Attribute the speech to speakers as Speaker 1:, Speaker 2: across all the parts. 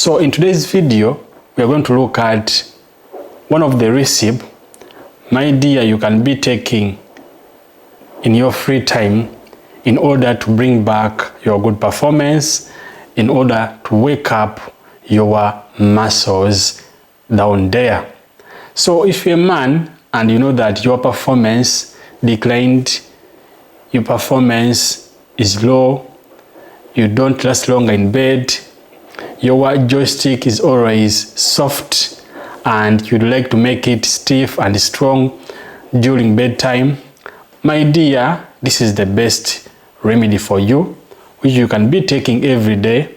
Speaker 1: So in today's video, we are going to look at one of the recipes, my dear, you can be taking in your free time in order to bring back your good performance, in order to wake up your muscles down there. So if you're a man and you know that your performance declined, your performance is low, you don't last longer in bed, your joystick is always soft and you'd like to make it stiff and strong during bedtime, my dear, this is the best remedy for you, which you can be taking every day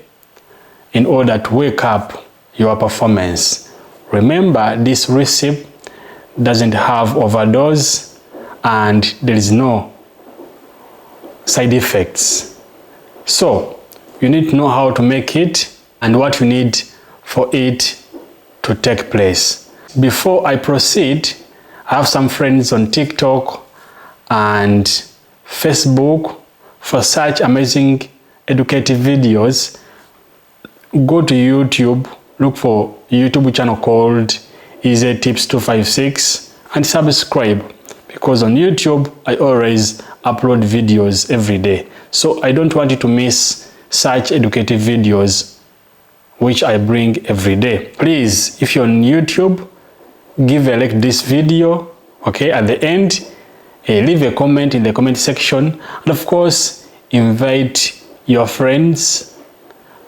Speaker 1: in order to wake up your performance. Remember, this recipe doesn't have overdose and there is no side effects. So you need to know how to make it and what you need for it to take place. Before I proceed, I have some friends on TikTok and Facebook. For such amazing educative videos, go to YouTube, look for YouTube channel called Easy Tips 256 and subscribe, because on YouTube I always upload videos every day. So I don't want you to miss such educative videos which I bring every day. Please, if you're on YouTube, give a like to this video, okay? At the end, leave a comment in the comment section, and of course invite your friends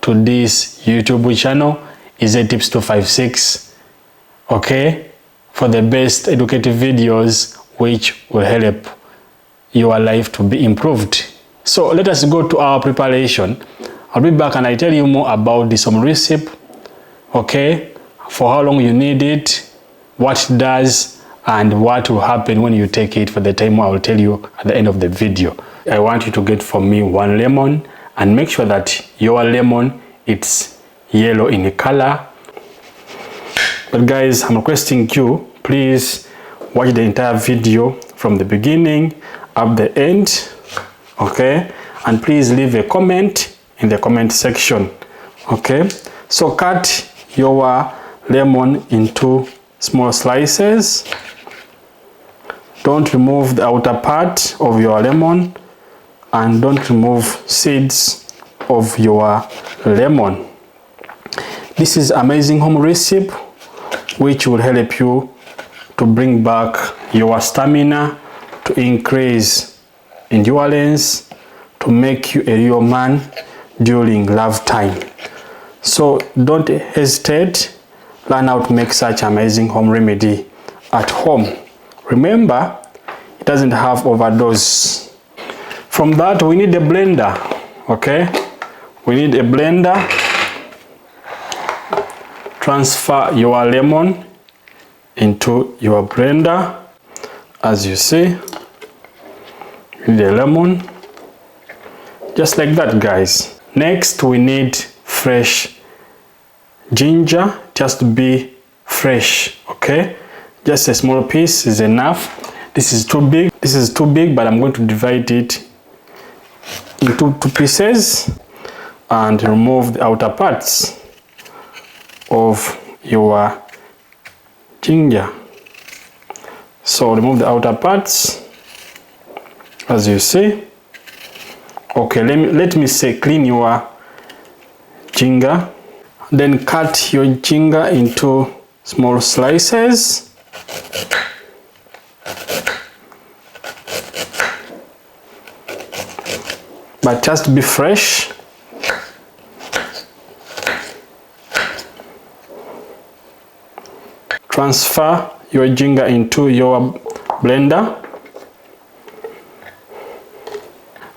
Speaker 1: to this YouTube channel, Easy Tips 256, okay, for the best educative videos which will help your life to be improved. So let us go to our preparation. I'll be back and I tell you more about this recipe, okay, for how long you need it, what it does, and what will happen when you take it for the time I will tell you at the end of the video. I want you to get for me 1 lemon and make sure that your lemon it's yellow in color. But guys, I'm requesting you, please watch the entire video from the beginning up the end, okay, and please leave a comment in the comment section, okay. So cut your lemon into small slices. Don't remove the outer part of your lemon and don't remove seeds of your lemon. This is amazing home recipe which will help you to bring back your stamina, to increase endurance, to make you a real man during love time. So don't hesitate, learn how to make such amazing home remedy at home. Remember, it doesn't have overdose. From that, we need a blender, okay? We need a blender. Transfer your lemon into your blender. As you see, you need a lemon. Just like that, guys. Next, we need fresh ginger, just to be fresh, okay? Just a small piece is enough. This is too big. This is too big, but I'm going to divide it into 2 pieces and remove the outer parts of your ginger. So remove the outer parts, as you see. Okay, let me say clean your ginger. Then cut your ginger into small slices. But just be fresh. Transfer your ginger into your blender.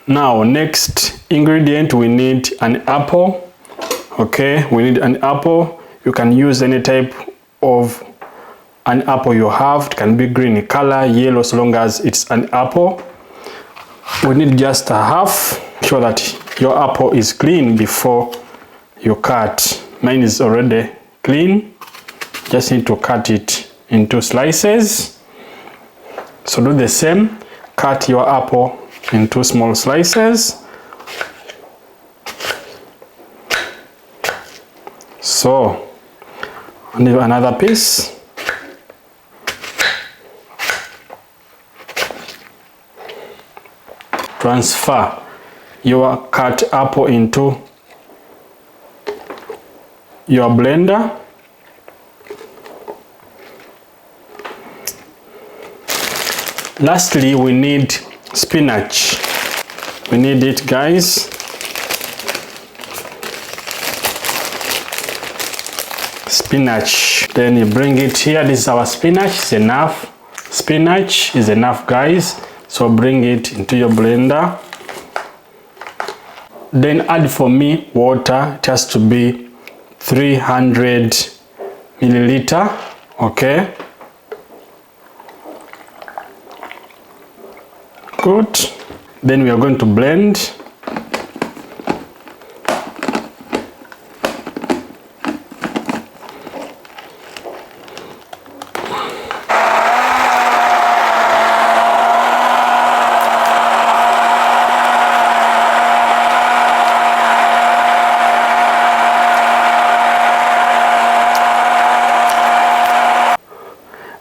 Speaker 1: Now, next ingredient, we need an apple. Okay, we need an apple. You can use any type of an apple you have. It can be green in color, yellow, so long as it's an apple. We need just a half. Make sure that your apple is clean before you cut. Mine is already clean. Just need to cut it into slices. So do the same. Cut your apple into small slices. So another piece. Transfer your cut apple into your blender. Lastly, we need spinach. We need it, guys. Spinach. Then you bring it here. This is our spinach. It's enough. Spinach is enough, guys. So bring it into your blender. Then add for me water. It has to be 300 milliliter. Okay. Good. Then we are going to blend.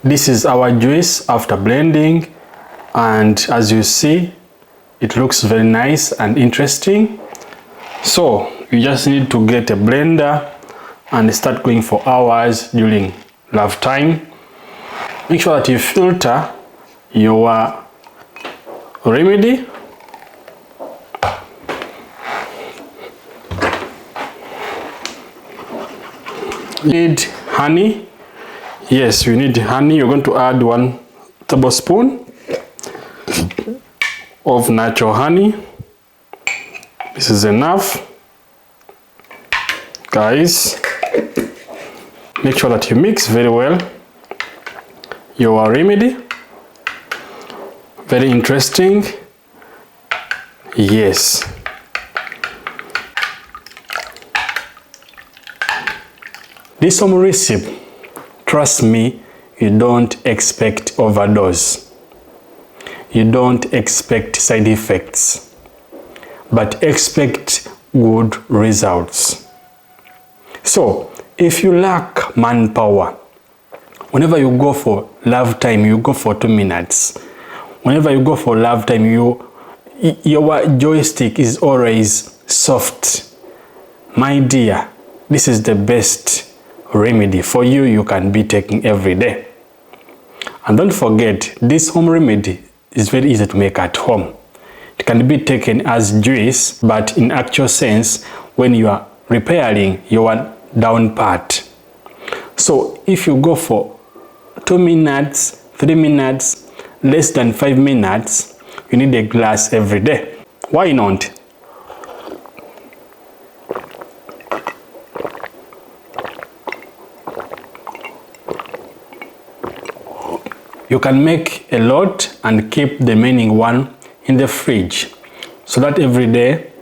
Speaker 1: This is our juice after blending, and as you see, it looks very nice and interesting. So you just need to get a blender and start going for hours during love time. Make sure that you filter your remedy. Need honey. Yes, you need honey. You're going to add 1 tablespoon of natural honey. This is enough, guys. Make sure that you mix very well your remedy. Very interesting. Yes. This home recipe, trust me, you don't expect overdose. You don't expect side effects, but expect good results. So, if you lack manpower, whenever you go for love time, you go for 2 minutes. Whenever you go for love time, your joystick is always soft. My dear, this is the best remedy for you. You can be taking every day. And don't forget, this home remedy is very easy to make at home. It can be taken as juice, but in actual sense, when you are repairing your down part. So if you go for 2 minutes, 3 minutes, less than 5 minutes, you need a glass every day. Why not? You can make a lot and keep the remaining one in the fridge, so that every day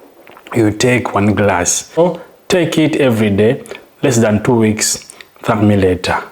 Speaker 1: you take 1 glass. So take it every day, less than 2 weeks. Thank me later.